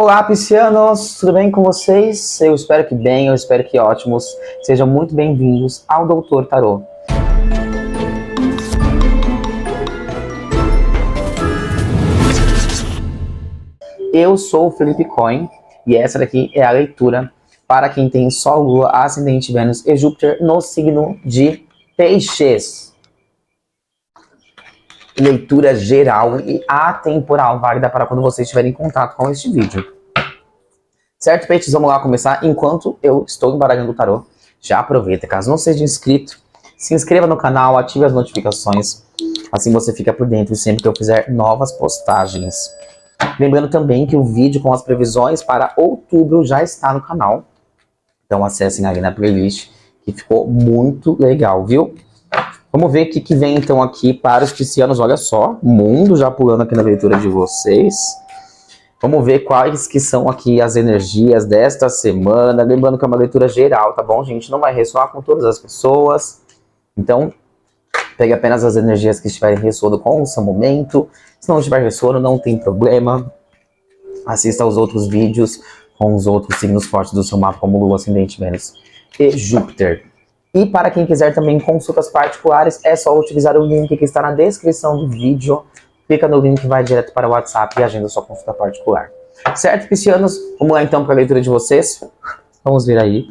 Olá, piscianos! Tudo bem com vocês? Eu espero que bem, eu espero que ótimos. Sejam muito bem-vindos ao Doutor Tarô. Eu sou o Felipe Coin e essa daqui é a leitura para quem tem Sol, Lua, Ascendente, Vênus e Júpiter no signo de Peixes. Leitura geral e atemporal, válida para quando você estiver em contato com este vídeo. Certo, peixes? Vamos lá começar. Enquanto eu estou embaralhando o tarô, já aproveita, caso não seja inscrito, se inscreva no canal, ative as notificações, assim você fica por dentro sempre que eu fizer novas postagens. Lembrando também que o vídeo com as previsões para outubro já está no canal, então acessem ali na playlist, que ficou muito legal, viu? Vamos ver o que vem então aqui para os piscianos. Olha só, mundo já pulando aqui na leitura de vocês. Vamos ver quais que são aqui as energias desta semana. Lembrando que é uma leitura geral, tá bom, gente? Não vai ressoar com todas as pessoas. Então, pegue apenas as energias que estiverem ressoando com o seu momento. Se não estiver ressoando, não tem problema. Assista aos outros vídeos com os outros signos fortes do seu mapa, como Lua, Ascendente, Vênus e Júpiter. E para quem quiser também consultas particulares, é só utilizar o link que está na descrição do vídeo. Clica no link, vai direto para o WhatsApp e agenda sua consulta particular. Certo, piscianos? Vamos lá então para a leitura de vocês. Vamos ver aí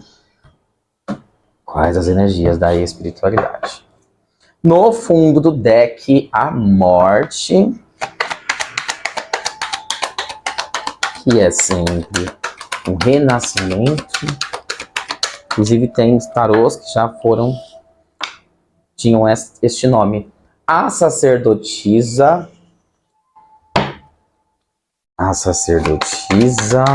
quais as energias da espiritualidade. No fundo do deck, a morte, que é sempre um renascimento. Inclusive tem tarôs que já tinham este nome. A sacerdotisa. A sacerdotisa.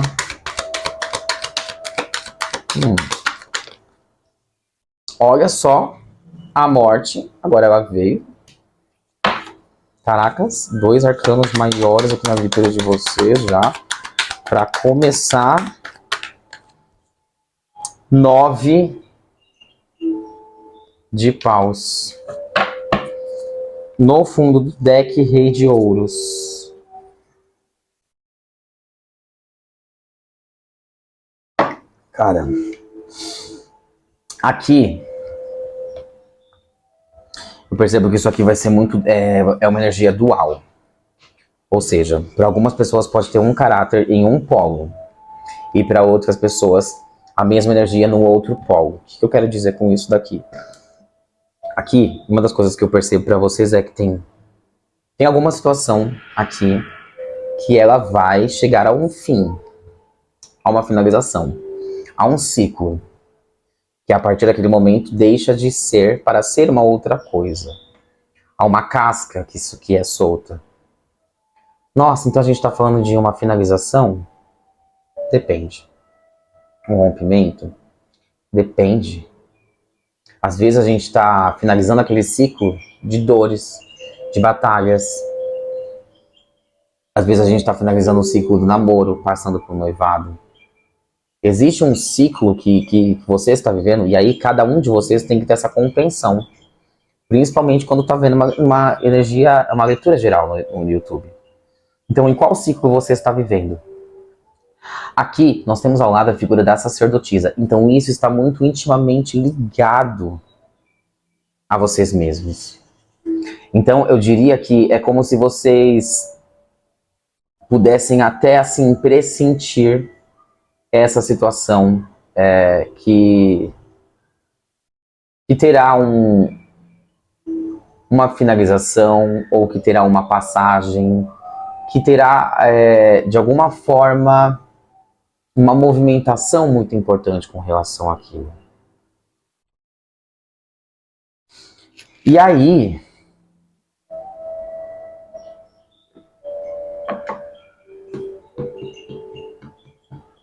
Olha só, a morte. Agora ela veio. Caracas, 2 arcanos maiores aqui na leitura de vocês já. Para começar, 9 de paus. No fundo do deck, Rei de Ouros. Cara, aqui eu percebo que isso aqui vai ser muito, é uma energia dual. Ou seja, para algumas pessoas pode ter um caráter em um polo e para outras pessoas a mesma energia no outro polo. O que eu quero dizer com isso daqui? Aqui, uma das coisas que eu percebo para vocês é que tem alguma situação aqui que ela vai chegar a um fim, a uma finalização, a um ciclo, que a partir daquele momento deixa de ser para ser uma outra coisa. Há uma casca que isso aqui é solta. Nossa, então a gente está falando de uma finalização? Depende. Um rompimento? Depende. Às vezes a gente está finalizando aquele ciclo de dores, de batalhas. Às vezes a gente está finalizando o ciclo do namoro, passando por noivado. Existe um ciclo que você está vivendo, e aí cada um de vocês tem que ter essa compreensão. Principalmente quando está vendo uma energia, uma leitura geral no YouTube. Então, em qual ciclo você está vivendo? Aqui, nós temos ao lado a figura da sacerdotisa. Então, isso está muito intimamente ligado a vocês mesmos. Então, eu diria que é como se vocês pudessem até, assim, pressentir essa situação que terá uma finalização ou que terá uma passagem, que terá, de alguma forma, uma movimentação muito importante com relação àquilo. E aí,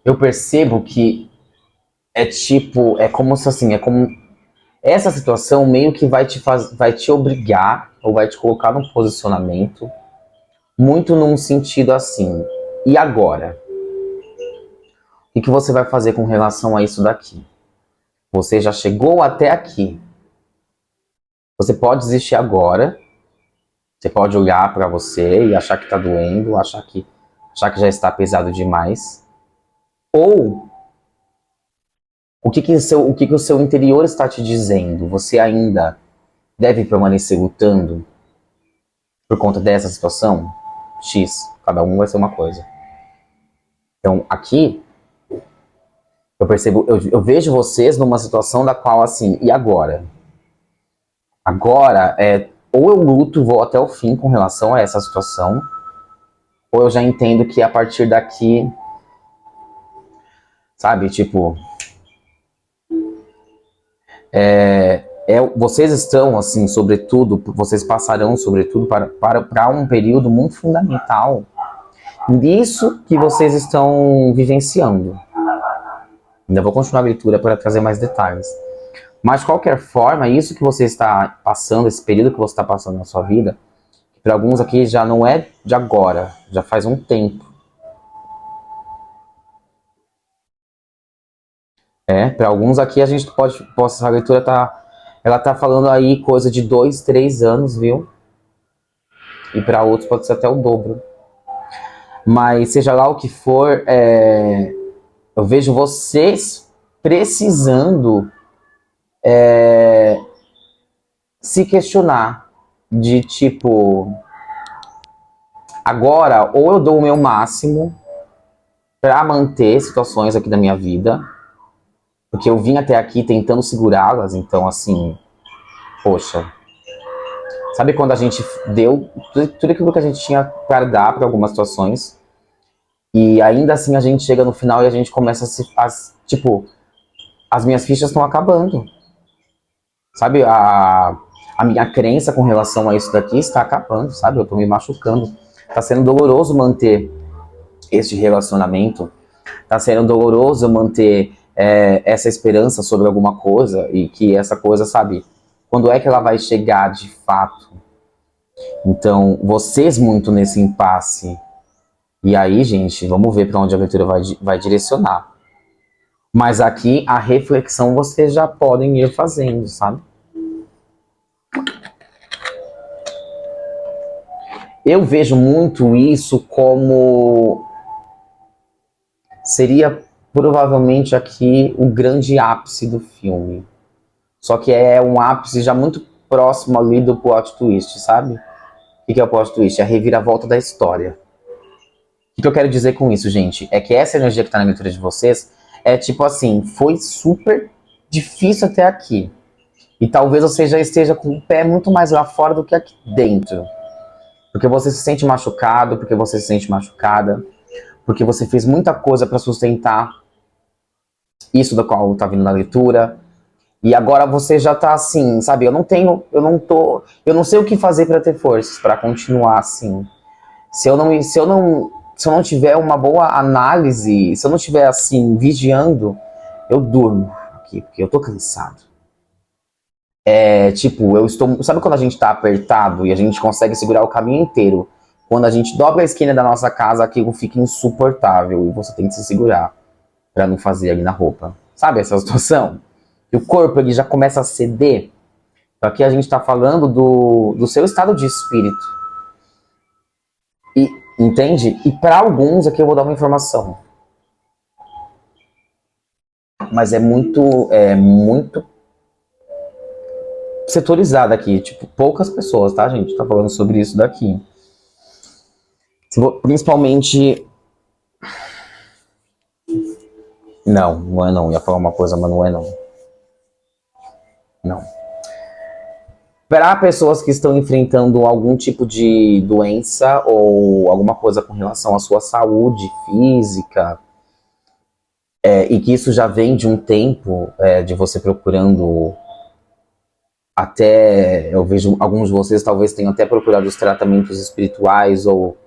eu percebo que é como se assim, essa situação meio que vai te obrigar, ou vai te colocar num posicionamento, muito num sentido assim, e agora? O que você vai fazer com relação a isso daqui? Você já chegou até aqui. Você pode desistir agora, você pode olhar para você e achar que tá doendo, achar que já está pesado demais. Ou o que o seu interior está te dizendo? Você ainda deve permanecer lutando por conta dessa situação? X, cada um vai ser uma coisa. Então, aqui, eu percebo, eu vejo vocês numa situação da qual, assim, e agora? Agora, ou eu luto, vou até o fim com relação a essa situação, ou eu já entendo que a partir daqui, sabe, tipo, vocês estão, assim, sobretudo, vocês passarão, sobretudo, para um período muito fundamental nisso que vocês estão vivenciando. Ainda vou continuar a leitura para trazer mais detalhes. Mas, de qualquer forma, isso que você está passando, esse período que você está passando na sua vida, para alguns aqui já não é de agora, já faz um tempo. Para alguns aqui a gente essa leitura ela tá falando aí coisa de 2, 3 anos, viu? E para outros pode ser até o dobro. Mas seja lá o que for, eu vejo vocês precisando se questionar de tipo, agora ou eu dou o meu máximo para manter situações aqui da minha vida, porque eu vim até aqui tentando segurá-las, então assim, poxa, sabe quando a gente deu tudo aquilo que a gente tinha para dar para algumas situações, e ainda assim a gente chega no final e a gente começa tipo, as minhas fichas estão acabando. Sabe, a minha crença com relação a isso daqui está acabando, sabe? Eu tô me machucando. Tá sendo doloroso manter este relacionamento. Tá sendo doloroso manter essa esperança sobre alguma coisa e que essa coisa, sabe? Quando é que ela vai chegar de fato? Então, vocês muito nesse impasse. E aí, gente, vamos ver para onde a leitura vai direcionar. Mas aqui, a reflexão vocês já podem ir fazendo, sabe? Eu vejo muito isso como seria provavelmente aqui o grande ápice do filme. Só que é um ápice já muito próximo ali do plot twist, sabe? O que é o plot twist? É a reviravolta da história. O que eu quero dizer com isso, gente? É que essa energia que tá na leitura de vocês é tipo assim, foi super difícil até aqui. E talvez você já esteja com o pé muito mais lá fora do que aqui dentro. Porque você se sente machucado, porque você se sente machucada, porque você fez muita coisa para sustentar isso da qual tá vindo na leitura. E agora você já tá assim, sabe? Eu não sei o que fazer para ter forças para continuar assim. Se eu não tiver uma boa análise, se eu não estiver assim vigiando, eu durmo aqui, porque eu tô cansado. Tipo, sabe quando a gente tá apertado e a gente consegue segurar o caminho inteiro? Quando a gente dobra a esquina da nossa casa, aquilo fica insuportável e você tem que se segurar pra não fazer ali na roupa. Sabe essa situação? E o corpo ele já começa a ceder. Então aqui a gente tá falando do seu estado de espírito. E, entende? E para alguns aqui eu vou dar uma informação. Mas é muito setorizada aqui. Tipo, poucas pessoas, tá, gente? Tá falando sobre isso daqui. Principalmente... Não é não. Ia falar uma coisa, mas não é não. Não. Para pessoas que estão enfrentando algum tipo de doença ou alguma coisa com relação à sua saúde física, e que isso já vem de um tempo de você procurando, até eu vejo alguns de vocês talvez tenham até procurado os tratamentos espirituais ou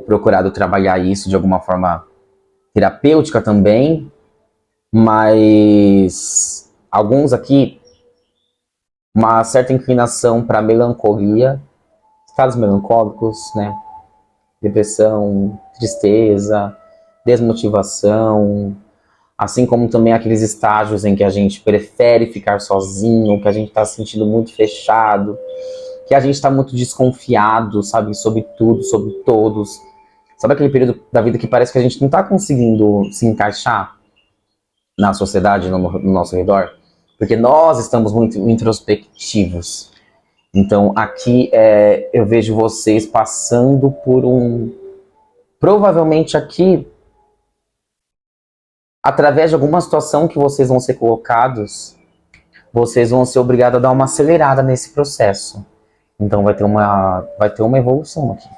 procurado trabalhar isso de alguma forma terapêutica também, mas alguns aqui uma certa inclinação para melancolia, estados melancólicos, né? Depressão, tristeza, desmotivação, assim como também aqueles estágios em que a gente prefere ficar sozinho, que a gente está se sentindo muito fechado, que a gente está muito desconfiado, sabe, sobre tudo, sobre todos, Sabe aquele período da vida que parece que a gente não tá conseguindo se encaixar na sociedade, no nosso redor? Porque nós estamos muito introspectivos. Então, aqui eu vejo vocês passando por um... Provavelmente aqui, através de alguma situação que vocês vão ser colocados, vocês vão ser obrigados a dar uma acelerada nesse processo. Então vai ter uma evolução aqui.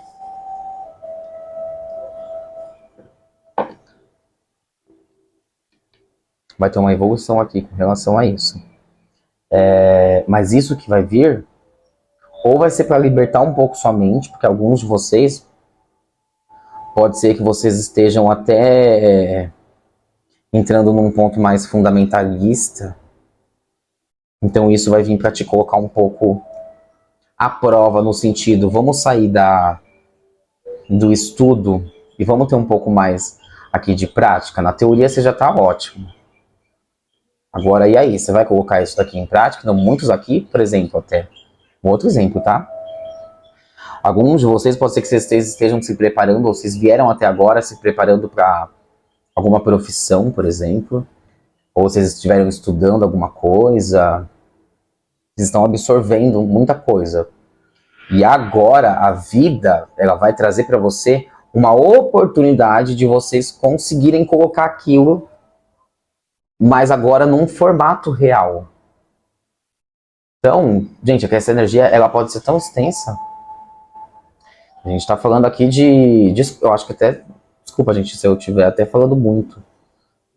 Vai ter uma evolução aqui com relação a isso. Mas isso que vai vir, ou vai ser para libertar um pouco sua mente, porque alguns de vocês, pode ser que vocês estejam até entrando num ponto mais fundamentalista. Então isso vai vir para te colocar um pouco à prova, no sentido, vamos sair do estudo e vamos ter um pouco mais aqui de prática. Na teoria você já está ótimo. Agora, e aí? Você vai colocar isso daqui em prática? Então, muitos aqui, por exemplo, até um outro exemplo, tá? Alguns de vocês, pode ser que vocês estejam se preparando, ou vocês vieram até agora se preparando para alguma profissão, por exemplo, ou vocês estiveram estudando alguma coisa, vocês estão absorvendo muita coisa. E agora a vida, ela vai trazer para você uma oportunidade de vocês conseguirem colocar aquilo, mas agora num formato real. Então, gente, essa energia, ela pode ser tão extensa. A gente tá falando aqui eu acho que até... Desculpa, gente, se eu estiver até falando muito.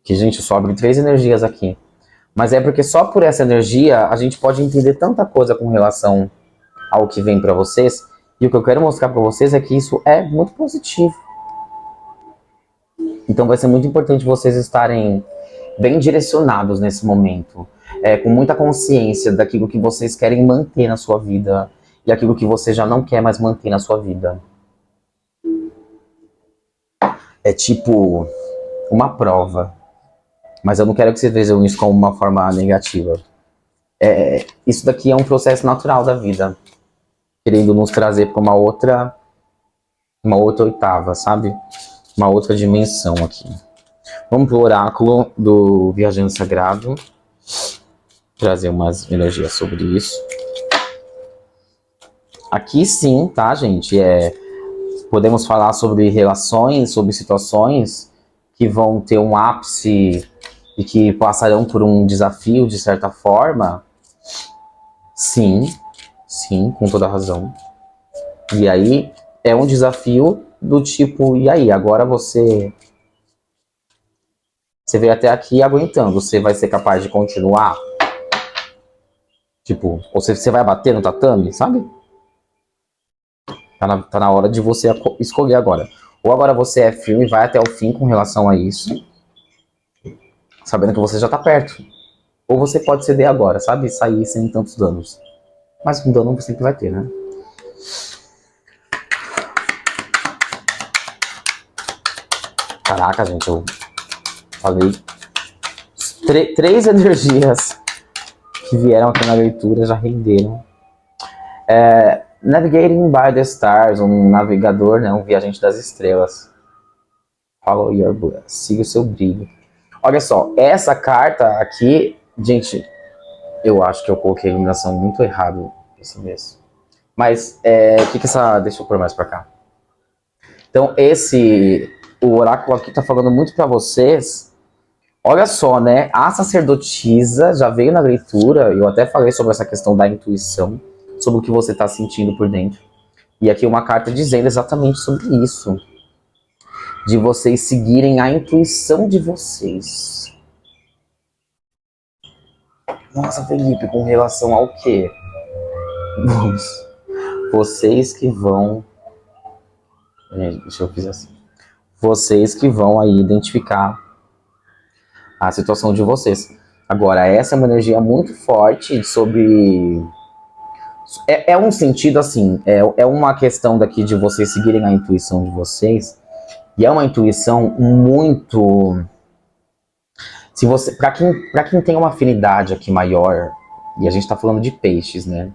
Que, gente, só abre 3 energias aqui. Mas é porque só por essa energia, a gente pode entender tanta coisa com relação ao que vem pra vocês. E o que eu quero mostrar pra vocês é que isso é muito positivo. Então vai ser muito importante vocês estarem bem direcionados nesse momento. Com muita consciência daquilo que vocês querem manter na sua vida e aquilo que você já não quer mais manter na sua vida. É tipo uma prova. Mas eu não quero que vocês vejam isso como uma forma negativa. Isso daqui é um processo natural da vida, querendo nos trazer para uma outra oitava, sabe? Uma outra dimensão aqui. Vamos pro oráculo do Viajante Sagrado. Trazer umas energias sobre isso. Aqui sim, tá, gente? Podemos falar sobre relações, sobre situações que vão ter um ápice e que passarão por um desafio, de certa forma. Sim, com toda razão. E aí, é um desafio do tipo, e aí, agora você veio até aqui aguentando, você vai ser capaz de continuar? Tipo, ou você vai bater no tatame, sabe? Tá na hora de você escolher agora. Ou agora você é firme e vai até o fim com relação a isso, sabendo que você já tá perto. Ou você pode ceder agora, sabe? Sair sem tantos danos. Mas um dano você sempre vai ter, né? Caraca, gente, eu falei 3 energias que vieram aqui na leitura já renderam. Navigating by the Stars, um navegador, né, um viajante das estrelas. Follow your bliss, siga o seu brilho. Olha só, essa carta aqui, gente, eu acho que eu coloquei a iluminação muito errado esse mês. Mas, deixa eu pôr mais pra cá. Então, o oráculo aqui tá falando muito pra vocês. Olha só, né? A sacerdotisa já veio na leitura, eu até falei sobre essa questão da intuição, sobre o que você está sentindo por dentro. E aqui uma carta dizendo exatamente sobre isso. De vocês seguirem a intuição de vocês. Nossa, Felipe, com relação ao quê? Vamos. Vocês que vão... Deixa eu fazer assim. Vocês que vão aí identificar a situação de vocês. Agora, essa é uma energia muito forte sobre... É um sentido assim, é uma questão daqui de vocês seguirem a intuição de vocês, e é uma intuição muito... Para quem tem uma afinidade aqui maior, e a gente está falando de peixes, né?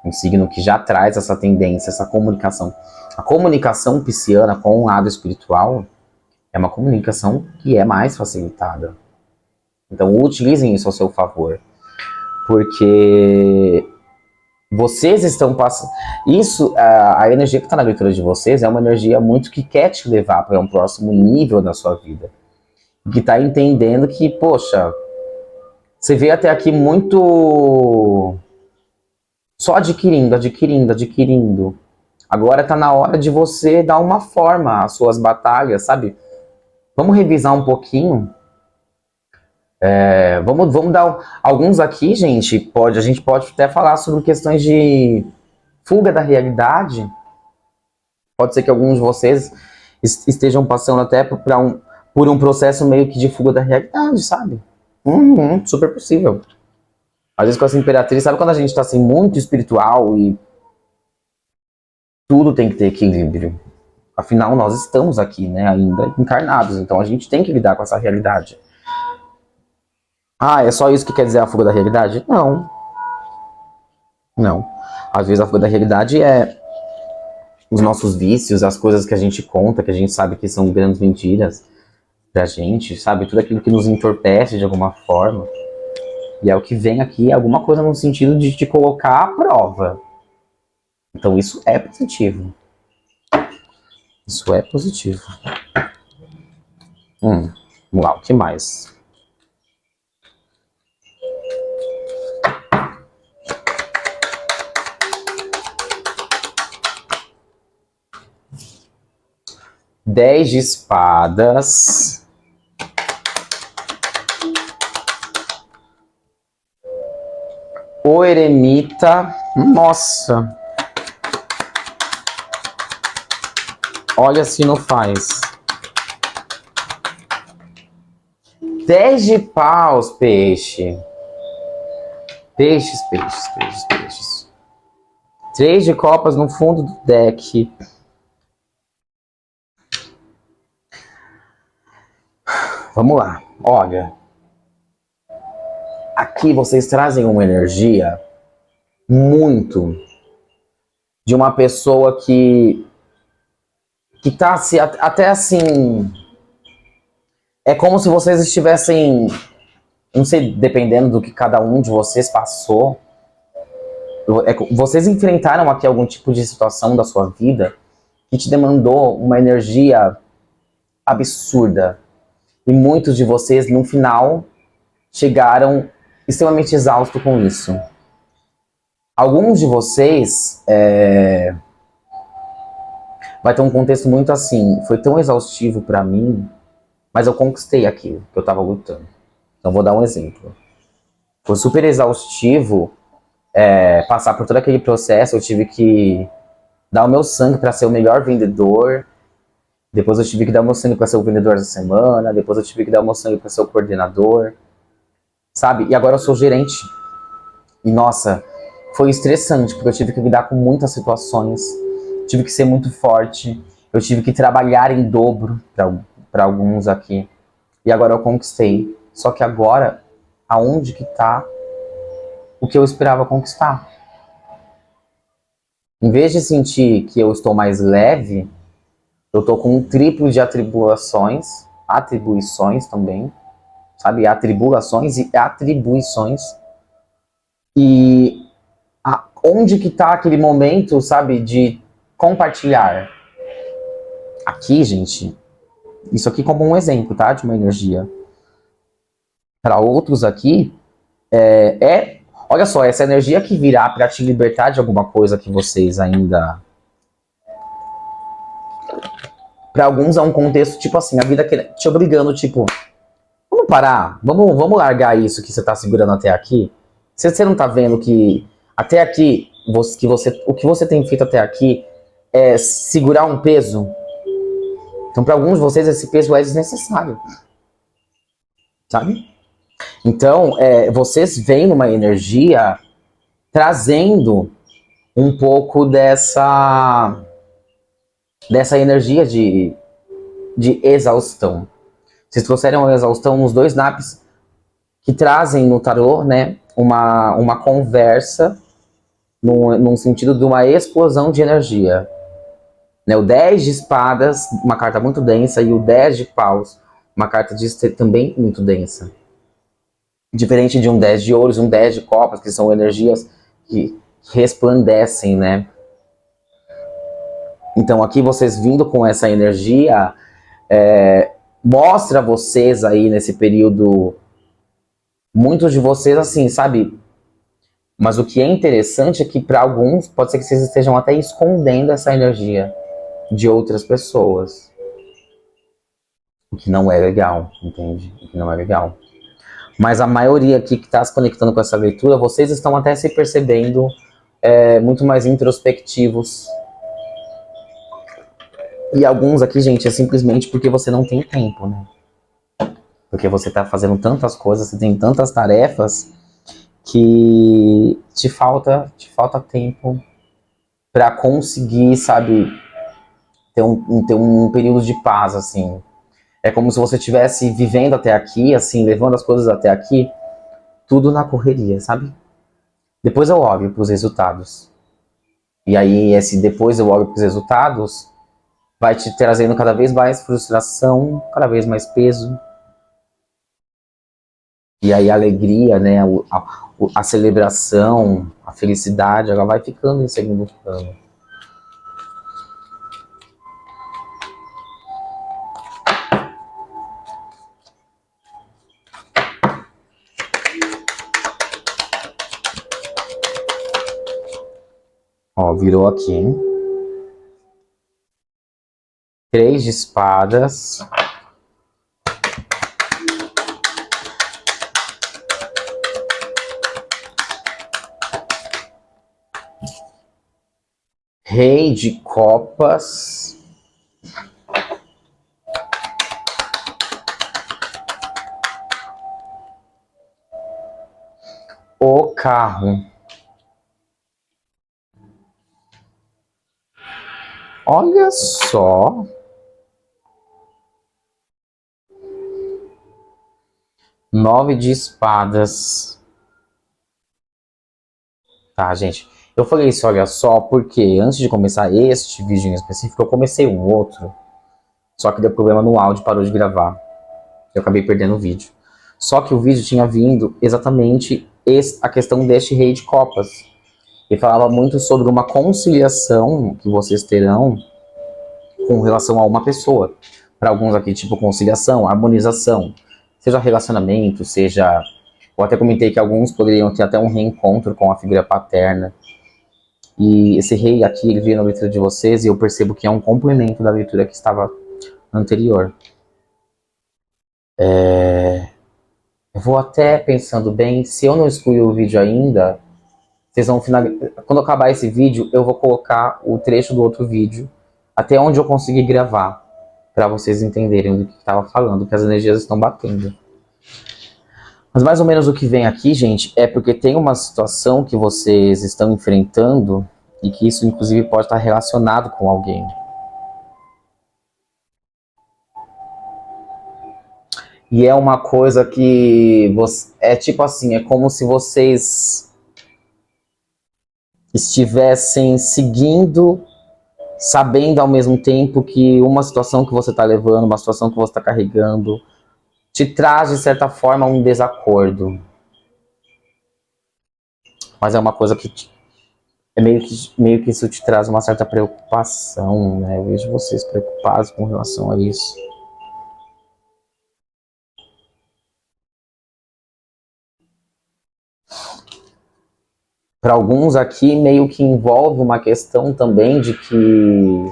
Um signo que já traz essa tendência, essa comunicação. A comunicação pisciana com o lado espiritual é uma comunicação que é mais facilitada. Então utilizem isso ao seu favor. Porque vocês estão passando... Isso, a energia que está na leitura de vocês é uma energia muito que quer te levar para um próximo nível da sua vida. Que está entendendo que, poxa, você veio até aqui muito... só adquirindo, adquirindo, adquirindo. Agora está na hora de você dar uma forma às suas batalhas, sabe? Vamos revisar um pouquinho. Vamos dar alguns aqui, gente. A gente pode até falar sobre questões de fuga da realidade. Pode ser que alguns de vocês estejam passando até por um processo meio que de fuga da realidade, sabe? Super possível. Às vezes com essa imperatriz, sabe quando a gente está assim muito espiritual e tudo tem que ter equilíbrio. Afinal, nós estamos aqui, né, ainda encarnados, então a gente tem que lidar com essa realidade. Ah, é só isso que quer dizer a fuga da realidade? Não. Não. Às vezes a fuga da realidade é os nossos vícios, as coisas que a gente conta, que a gente sabe que são grandes mentiras pra gente, sabe? Tudo aquilo que nos entorpece de alguma forma. E é o que vem aqui, alguma coisa no sentido de te colocar à prova. Então isso é positivo. Isso é positivo. Vamos lá, o que mais? Dez de espadas. O eremita. Nossa. Olha se não faz. 10 de paus, peixe. Peixes, peixes, peixes, peixes. 3 de copas no fundo do deck. Vamos lá, olha. Aqui vocês trazem uma energia muito de uma pessoa que tá até assim... É como se vocês estivessem... Não sei, dependendo do que cada um de vocês passou. Vocês enfrentaram aqui algum tipo de situação da sua vida que te demandou uma energia absurda. E muitos de vocês, no final, chegaram extremamente exaustos com isso. Alguns de vocês... vai ter um contexto muito assim, foi tão exaustivo pra mim, mas eu conquistei aquilo que eu tava lutando. Então vou dar um exemplo. Foi super exaustivo passar por todo aquele processo, eu tive que dar o meu sangue para ser o melhor vendedor, depois eu tive que dar o meu sangue para ser o vendedor da semana, depois eu tive que dar o meu sangue para ser o coordenador, sabe? E agora eu sou gerente. E nossa, foi estressante, porque eu tive que lidar com muitas situações, tive que ser muito forte, eu tive que trabalhar em dobro para alguns aqui. E agora eu conquistei. Só que agora, aonde que tá o que eu esperava conquistar? Em vez de sentir que eu estou mais leve, eu tô com um triplo de atribuições também, sabe? Atribulações e atribuições. E onde que tá aquele momento, sabe, de compartilhar? Aqui, gente, isso aqui como um exemplo, tá? De uma energia. Para outros aqui, olha só, essa energia que virá para te libertar de alguma coisa que vocês ainda... Para alguns é um contexto tipo assim, a vida te obrigando, tipo, vamos parar, vamos largar isso que você tá segurando até aqui. Você não tá vendo que até aqui, o que você tem feito até aqui é segurar um peso? Então, para alguns de vocês, esse peso é desnecessário. Sabe? Então, vocês vêm numa energia trazendo um pouco dessa energia de exaustão. Vocês trouxeram a exaustão nos dois naipes que trazem no tarô, né, uma conversa num sentido de uma explosão de energia. Né? O 10 de espadas, uma carta muito densa, e o 10 de paus, uma carta também muito densa. Diferente de um 10 de ouros, um 10 de copas, que são energias que resplandecem, né? Então aqui vocês vindo com essa energia, mostra vocês aí nesse período, muitos de vocês assim, sabe? Mas o que é interessante é que para alguns pode ser que vocês estejam até escondendo essa energia de outras pessoas. O que não é legal, entende? O que não é legal. Mas a maioria aqui que está se conectando com essa leitura, vocês estão até se percebendo muito mais introspectivos. E alguns aqui, gente, é simplesmente porque você não tem tempo, né? Porque você está fazendo tantas coisas, você tem tantas tarefas que te falta tempo para conseguir, sabe, ter um período de paz, assim. É como se você estivesse vivendo até aqui, assim, levando as coisas até aqui, tudo na correria, sabe? Depois eu olho para os resultados. E aí, depois eu olho para os resultados, vai te trazendo cada vez mais frustração, cada vez mais peso. E aí a alegria, né, a celebração, a felicidade, ela vai ficando em segundo plano. Ó, virou aqui, hein? 3 de espadas. Rei de copas. O carro. Olha só. 9 de espadas. Tá, gente. Eu falei isso, olha só, porque antes de começar este vídeo em específico, eu comecei um outro. Só que deu problema no áudio, parou de gravar. Eu acabei perdendo o vídeo. Só que o vídeo tinha vindo exatamente a questão deste rei de copas. E falava muito sobre uma conciliação que vocês terão com relação a uma pessoa. Para alguns aqui, tipo conciliação, harmonização. Seja relacionamento, seja... Eu até comentei que alguns poderiam ter até um reencontro com a figura paterna. E esse rei aqui, ele veio na leitura de vocês e eu percebo que é um complemento da leitura que estava anterior. Eu vou até pensando bem, se eu não excluir o vídeo ainda, vocês vão finalizar. Quando acabar esse vídeo, eu vou colocar o trecho do outro vídeo, até onde eu conseguir gravar, para vocês entenderem do que estava falando, que as energias estão batendo. Mas mais ou menos o que vem aqui, gente, é porque tem uma situação que vocês estão enfrentando e que isso, inclusive, pode estar relacionado com alguém. E é uma coisa que é tipo assim, é como se vocês estivessem seguindo, sabendo ao mesmo tempo que uma situação que você está levando, uma situação que você está carregando, te traz de certa forma um desacordo. Mas é uma coisa que é meio que isso te traz uma certa preocupação, né? Eu vejo vocês preocupados com relação a isso. Para alguns aqui, meio que envolve uma questão também de que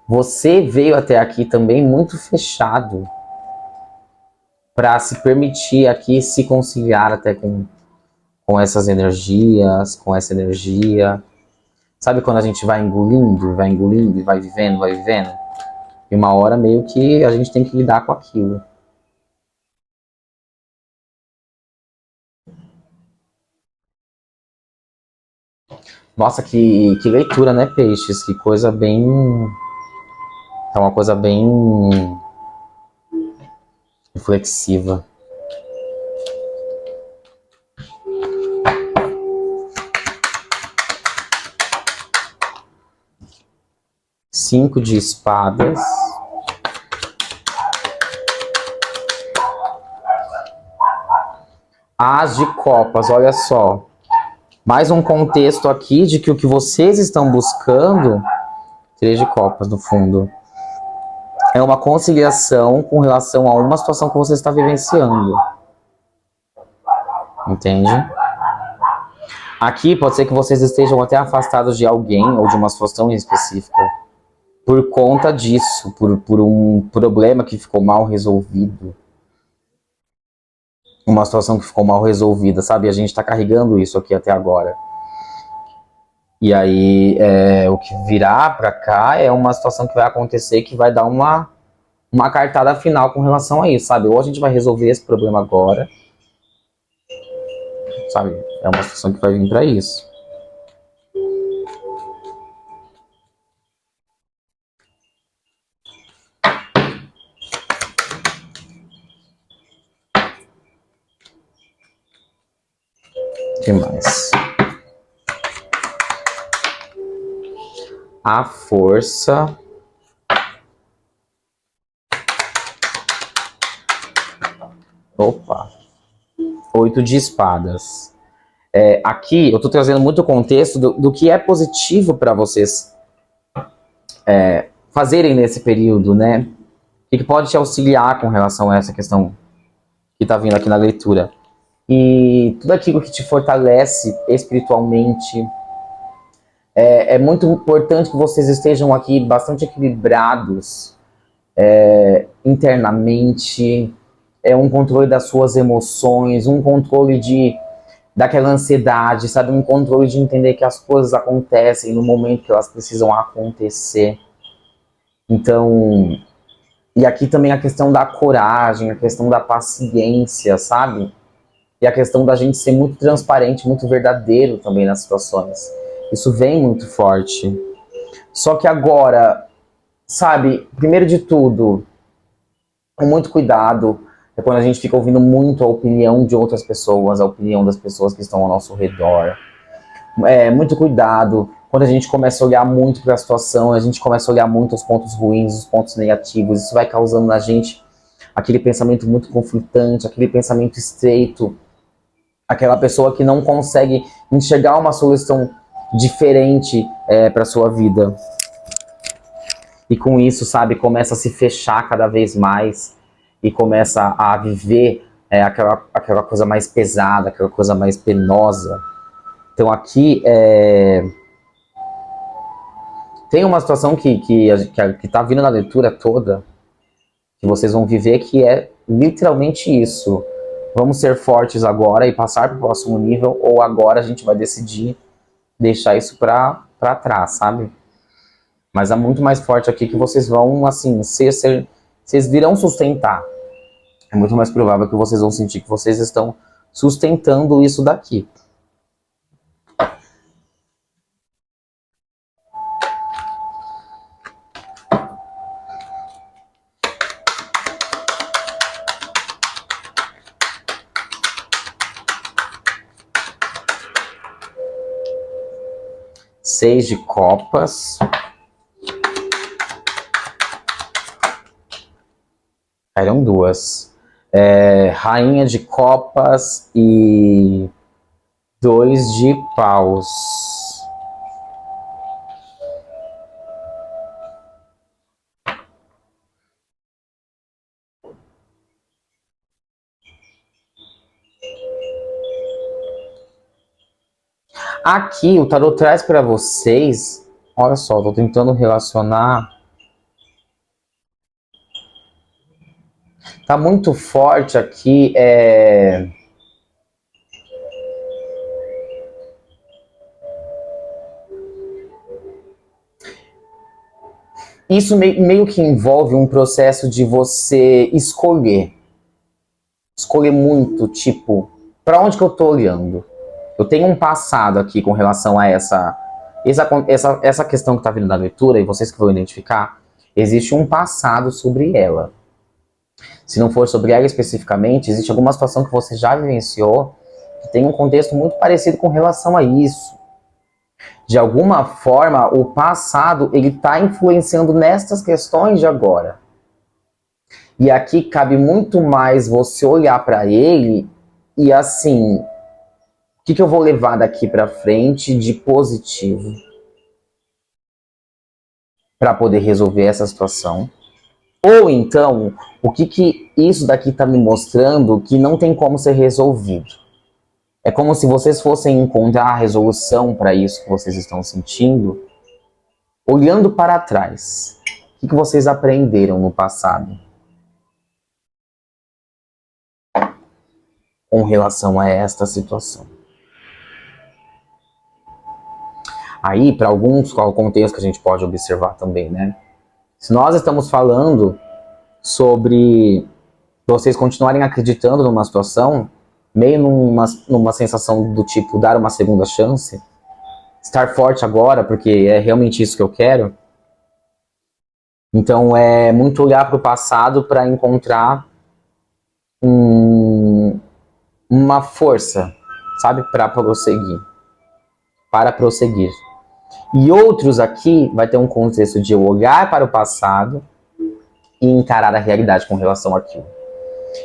você veio até aqui também muito fechado para se permitir aqui se conciliar até com essas energias, com essa energia. Sabe quando a gente vai engolindo, e vai vivendo, vai vivendo? E uma hora meio que a gente tem que lidar com aquilo. Nossa, que leitura, né, peixes? Que coisa bem... É uma coisa bem reflexiva. 5 de espadas. As de copas, olha só. Mais um contexto aqui de que o que vocês estão buscando, 3 de copas no fundo, é uma conciliação com relação a uma situação que você está vivenciando. Entende? Aqui pode ser que vocês estejam até afastados de alguém ou de uma situação específica por conta disso, por um problema que ficou mal resolvido. Uma situação que ficou mal resolvida, sabe? A gente está carregando isso aqui até agora. E aí, o que virá pra cá é uma situação que vai acontecer que vai dar uma cartada final com relação a isso, sabe? Ou a gente vai resolver esse problema agora, sabe? É uma situação que vai vir pra isso. O que mais? A força. Opa. 8 de espadas. Aqui eu tô trazendo muito o contexto do que é positivo para vocês fazerem nesse período, né? O que pode te auxiliar com relação a essa questão que tá vindo aqui na leitura. E tudo aquilo que te fortalece espiritualmente. É muito importante que vocês estejam aqui bastante equilibrados internamente, um controle das suas emoções, um controle daquela ansiedade, sabe? Um controle de entender que as coisas acontecem no momento que elas precisam acontecer. Então, e aqui também a questão da coragem, a questão da paciência, sabe? E a questão da gente ser muito transparente, muito verdadeiro também nas situações. Isso vem muito forte. Só que agora, sabe, primeiro de tudo, com muito cuidado, é quando a gente fica ouvindo muito a opinião de outras pessoas, a opinião das pessoas que estão ao nosso redor. Muito cuidado quando a gente começa a olhar muito para a situação, a gente começa a olhar muito os pontos ruins, os pontos negativos. Isso vai causando na gente aquele pensamento muito conflitante, aquele pensamento estreito, aquela pessoa que não consegue enxergar uma solução diferente para sua vida. E com isso, sabe, começa a se fechar cada vez mais e começa a viver aquela coisa mais pesada, aquela coisa mais penosa. Então aqui tem uma situação que tá vindo na leitura toda, que vocês vão viver, que é literalmente isso. Vamos ser fortes agora e passar para o próximo nível, ou agora a gente vai decidir deixar isso para trás, sabe? Mas é muito mais forte aqui que vocês vão, assim, vocês virão sustentar. É muito mais provável que vocês vão sentir que vocês estão sustentando isso daqui. Seis de copas. Eram duas. Rainha de copas e 2 de paus. Aqui o tarot traz para vocês, olha só, estou tentando relacionar. Tá muito forte aqui, isso meio que envolve um processo de você escolher muito, tipo, para onde que eu tô olhando? Eu tenho um passado aqui com relação a essa questão que está vindo da leitura, e vocês que vão identificar, existe um passado sobre ela. Se não for sobre ela especificamente, existe alguma situação que você já vivenciou que tem um contexto muito parecido com relação a isso. De alguma forma, o passado, ele está influenciando nestas questões de agora. E aqui cabe muito mais você olhar para ele e assim, o que eu vou levar daqui para frente de positivo para poder resolver essa situação? Ou então, o que isso daqui está me mostrando que não tem como ser resolvido? É como se vocês fossem encontrar a resolução para isso que vocês estão sentindo, olhando para trás. O que vocês aprenderam no passado com relação a esta situação? Aí, para alguns, qual é o contexto que a gente pode observar também, né? Se nós estamos falando sobre vocês continuarem acreditando numa situação, meio numa sensação do tipo, dar uma segunda chance, estar forte agora, porque é realmente isso que eu quero. Então, é muito olhar para o passado para encontrar uma força, sabe? Para prosseguir. E outros aqui vai ter um contexto de olhar para o passado e encarar a realidade com relação àquilo.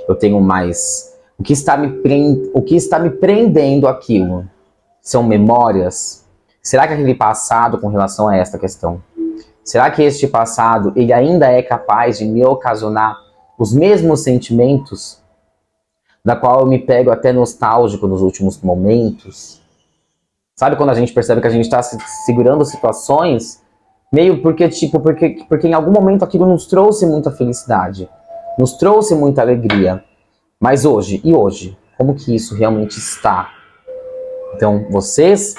Eu tenho mais... O que está me prendendo àquilo? São memórias? Será que aquele passado com relação a esta questão? Será que este passado ele ainda é capaz de me ocasionar os mesmos sentimentos? Da qual eu me pego até nostálgico nos últimos momentos? Sabe quando a gente percebe que a gente está segurando situações, meio porque em algum momento aquilo nos trouxe muita felicidade, nos trouxe muita alegria. Mas hoje, como que isso realmente está? Então, vocês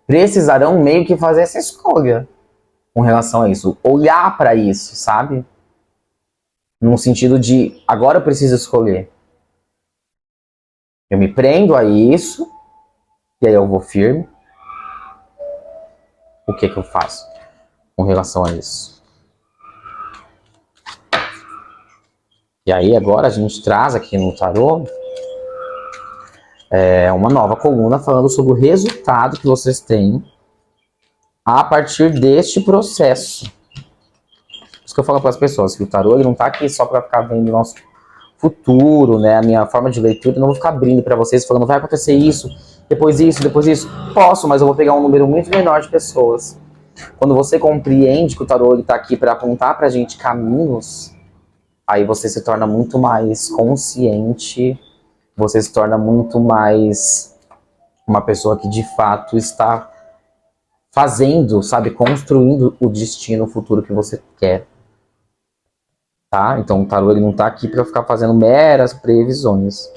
precisarão meio que fazer essa escolha com relação a isso. Olhar para isso, sabe? No sentido de, agora eu preciso escolher. Eu me prendo a isso, e aí eu vou firme. O que eu faço com relação a isso? E aí agora a gente traz aqui no tarô uma nova coluna falando sobre o resultado que vocês têm a partir deste processo. Isso que eu falo para as pessoas, que o tarô ele não está aqui só para ficar vendo o nosso futuro, né? A minha forma de leitura, eu não vou ficar abrindo para vocês falando vai acontecer isso, depois isso. Posso, mas eu vou pegar um número muito menor de pessoas. Quando você compreende que o tarô está aqui para apontar para a gente caminhos, aí você se torna muito mais consciente, você se torna muito mais uma pessoa que de fato está fazendo, sabe, construindo o destino futuro que você quer. Tá? Então o tarô ele não está aqui para ficar fazendo meras previsões,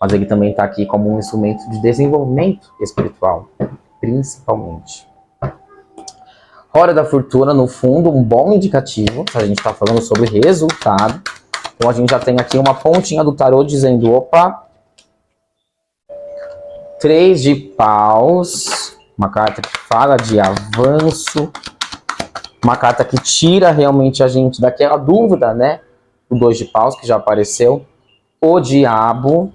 mas ele também está aqui como um instrumento de desenvolvimento espiritual, principalmente. Roda da Fortuna, no fundo, um bom indicativo, se a gente está falando sobre resultado. Então a gente já tem aqui uma pontinha do tarô dizendo, opa, 3 de paus, uma carta que fala de avanço, uma carta que tira realmente a gente daquela dúvida, né? O 2 de paus, que já apareceu. O diabo.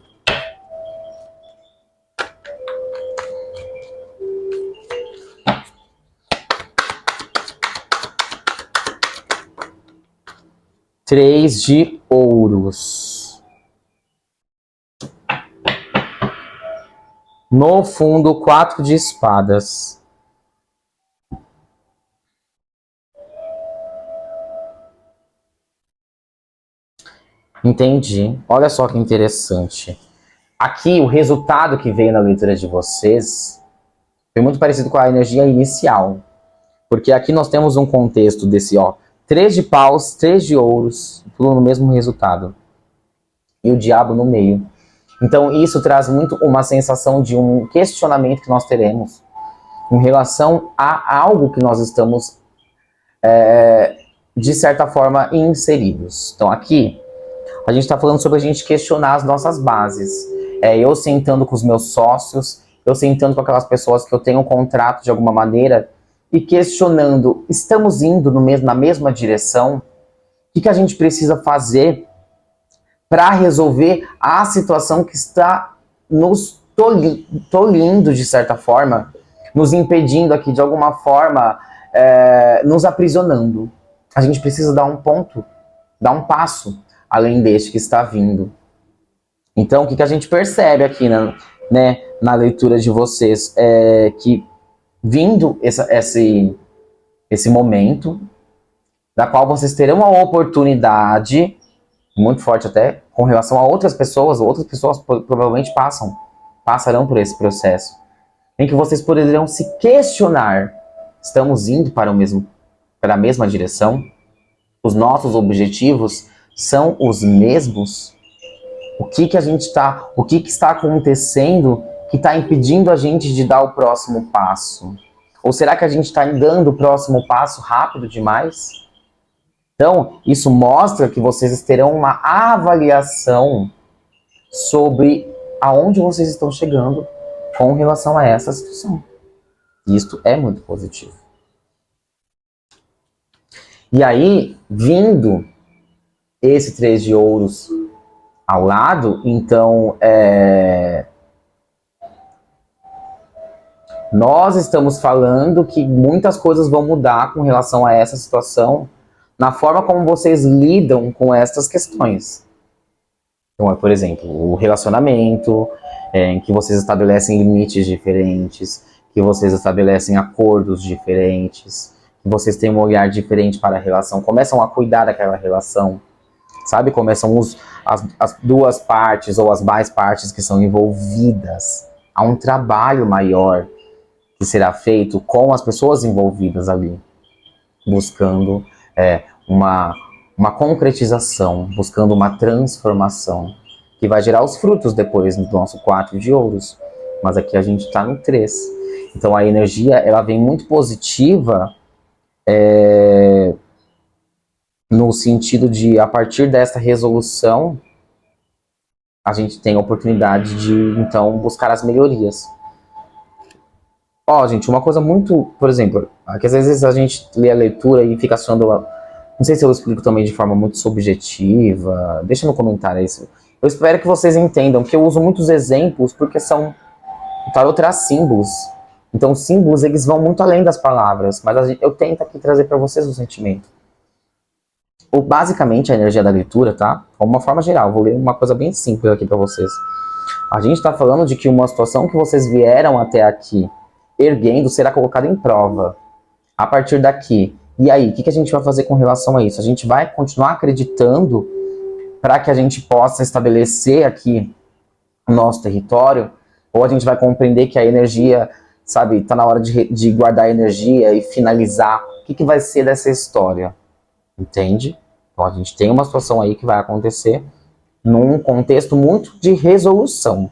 Três de ouros. No fundo, 4 de espadas. Entendi. Olha só que interessante. Aqui, o resultado que veio na leitura de vocês foi muito parecido com a energia inicial. Porque aqui nós temos um contexto desse, ó, 3 de paus, 3 de ouros, tudo no mesmo resultado. E o diabo no meio. Então isso traz muito uma sensação de um questionamento que nós teremos em relação a algo que nós estamos, de certa forma, inseridos. Então aqui, a gente está falando sobre a gente questionar as nossas bases. Eu sentando com os meus sócios, eu sentando com aquelas pessoas que eu tenho um contrato de alguma maneira, e questionando, estamos indo na mesma direção? O que a gente precisa fazer para resolver a situação que está nos tolhindo, de certa forma, nos impedindo aqui de alguma forma, nos aprisionando. A gente precisa dar um passo além deste que está vindo. Então, o que a gente percebe aqui na leitura de vocês é que vindo esse momento, da qual vocês terão a oportunidade, muito forte até, com relação a outras pessoas provavelmente passarão por esse processo, em que vocês poderão se questionar: estamos indo para a mesma direção? Os nossos objetivos são os mesmos? O que está acontecendo que está impedindo a gente de dar o próximo passo? Ou será que a gente está dando o próximo passo rápido demais? Então, isso mostra que vocês terão uma avaliação sobre aonde vocês estão chegando com relação a essa situação. E isto é muito positivo. E aí, vindo esse 3 de ouros ao lado, então, nós estamos falando que muitas coisas vão mudar com relação a essa situação, na forma como vocês lidam com essas questões. Então, por exemplo, o relacionamento, em que vocês estabelecem limites diferentes, que vocês estabelecem acordos diferentes, que vocês têm um olhar diferente para a relação, começam a cuidar daquela relação, sabe? Começam as duas partes ou as mais partes que são envolvidas. Há um trabalho maior que será feito com as pessoas envolvidas ali, buscando uma concretização, buscando uma transformação, que vai gerar os frutos depois no nosso 4 de ouros. Mas aqui a gente está no 3. Então a energia, ela vem muito positiva, no sentido de, a partir dessa resolução, a gente tem a oportunidade de, então, buscar as melhorias. Gente, uma coisa muito, por exemplo, que às vezes a gente lê a leitura e fica achando, não sei se eu explico também de forma muito subjetiva, deixa no comentário isso. Eu espero que vocês entendam, que eu uso muitos exemplos, porque o tarot traz símbolos. Então, símbolos, eles vão muito além das palavras, mas eu tento aqui trazer para vocês o sentimento. Basicamente, a energia da leitura, tá? De uma forma geral, vou ler uma coisa bem simples aqui para vocês. A gente está falando de que uma situação que vocês vieram até aqui erguendo será colocada em prova. A partir daqui. E aí, o que a gente vai fazer com relação a isso? A gente vai continuar acreditando para que a gente possa estabelecer aqui o nosso território? Ou a gente vai compreender que a energia, sabe, está na hora de guardar a energia e finalizar? O que vai ser dessa história? Entende? Então a gente tem uma situação aí que vai acontecer num contexto muito de resolução,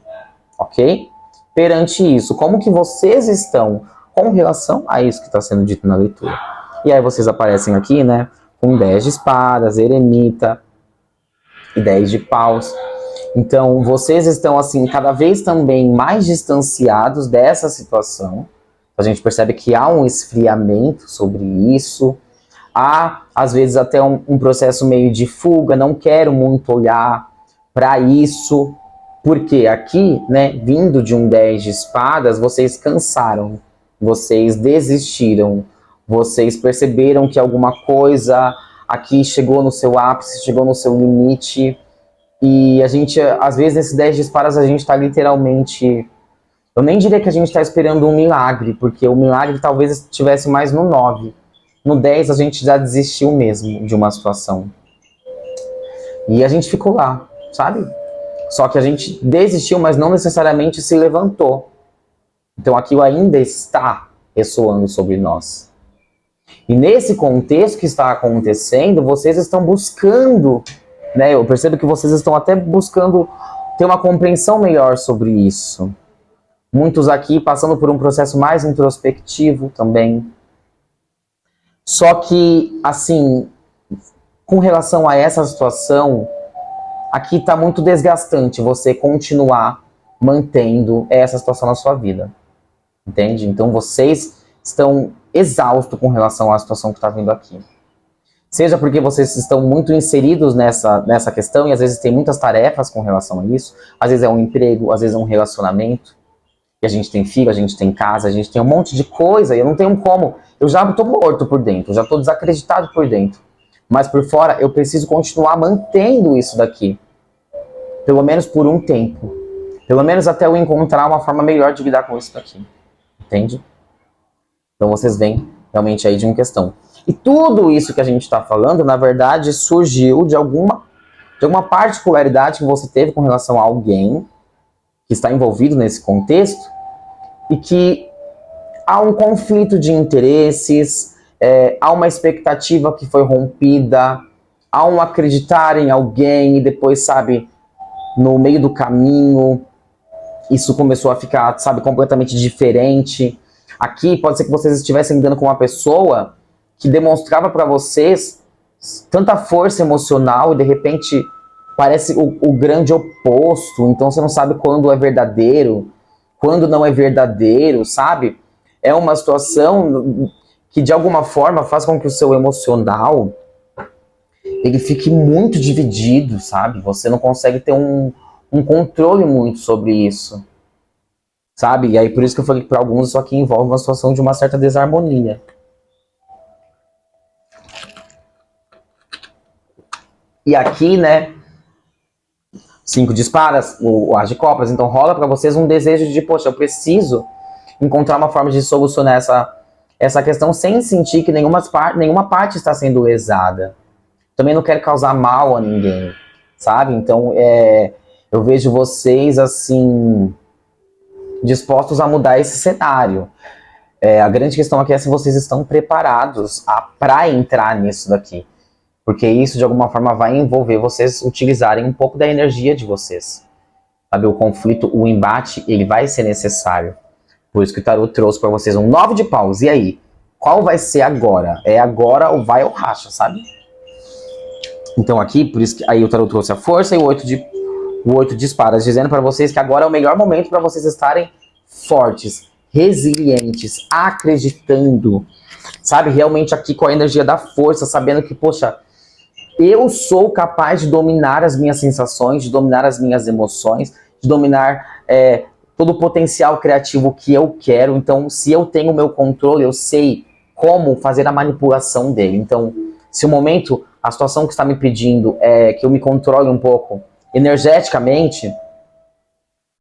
ok? Perante isso, como que vocês estão com relação a isso que está sendo dito na leitura? E aí vocês aparecem aqui, né, com 10 de espadas, eremita e 10 de paus. Então vocês estão assim, cada vez também mais distanciados dessa situação. A gente percebe que há um esfriamento sobre isso. Há, às vezes, até um processo meio de fuga, não quero muito olhar para isso, porque aqui, né, vindo de um 10 de espadas, vocês cansaram, vocês desistiram, vocês perceberam que alguma coisa aqui chegou no seu ápice, chegou no seu limite, e a gente, às vezes, nesse 10 de espadas, a gente está literalmente... Eu nem diria que a gente está esperando um milagre, porque o milagre talvez estivesse mais no 9. No 10 a gente já desistiu mesmo de uma situação. E a gente ficou lá, sabe? Só que a gente desistiu, mas não necessariamente se levantou. Então aquilo ainda está ressoando sobre nós. E nesse contexto que está acontecendo, vocês estão buscando, né? Eu percebo que vocês estão até buscando ter uma compreensão melhor sobre isso. Muitos aqui passando por um processo mais introspectivo também. Só que, assim, com relação a essa situação, aqui está muito desgastante você continuar mantendo essa situação na sua vida. Entende? Então vocês estão exaustos com relação à situação que está vindo aqui. Seja porque vocês estão muito inseridos nessa questão e às vezes tem muitas tarefas com relação a isso. Às vezes é um emprego, às vezes é um relacionamento. E a gente tem filho, a gente tem casa, a gente tem um monte de coisa, e eu não tenho como. Eu já tô morto por dentro, já tô desacreditado por dentro. Mas por fora, eu preciso continuar mantendo isso daqui. Pelo menos por um tempo. Pelo menos até eu encontrar uma forma melhor de lidar com isso daqui. Entende? Então vocês veem realmente aí de uma questão. E tudo isso que a gente está falando, na verdade, surgiu de alguma particularidade que você teve com relação a alguém que está envolvido nesse contexto e que há um conflito de interesses, há uma expectativa que foi rompida, há um acreditar em alguém e depois, sabe, no meio do caminho, isso começou a ficar, sabe, completamente diferente. Aqui pode ser que vocês estivessem lidando com uma pessoa que demonstrava para vocês tanta força emocional e de repente parece o grande oposto. Então você não sabe quando é verdadeiro, quando não é verdadeiro, sabe? É uma situação que de alguma forma faz com que o seu emocional ele fique muito dividido, sabe? Você não consegue ter um controle muito sobre isso, sabe? E aí por isso que eu falei que para alguns isso aqui envolve uma situação de uma certa desarmonia. E aqui, né, 5 de espadas, o as de copas, então rola para vocês um desejo de, poxa, eu preciso encontrar uma forma de solucionar essa questão sem sentir que nenhuma parte está sendo lesada. Também não quero causar mal a ninguém, sabe? Então, eu vejo vocês, assim, dispostos a mudar esse cenário. A grande questão aqui é se vocês estão preparados para entrar nisso daqui. Porque isso, de alguma forma, vai envolver vocês utilizarem um pouco da energia de vocês. Sabe, o conflito, o embate, ele vai ser necessário. Por isso que o tarot trouxe para vocês um 9 de paus. E aí? Qual vai ser agora? É agora ou vai ou racha, sabe? Então aqui, por isso que aí o tarot trouxe a força e o 8 de espadas, dizendo para vocês que agora é o melhor momento para vocês estarem fortes, resilientes, acreditando. Sabe, realmente aqui com a energia da força, sabendo que, poxa, eu sou capaz de dominar as minhas sensações, de dominar as minhas emoções, de dominar todo o potencial criativo que eu quero. Então, se eu tenho o meu controle, eu sei como fazer a manipulação dele. Então, se o momento, a situação que está me pedindo é que eu me controle um pouco energeticamente,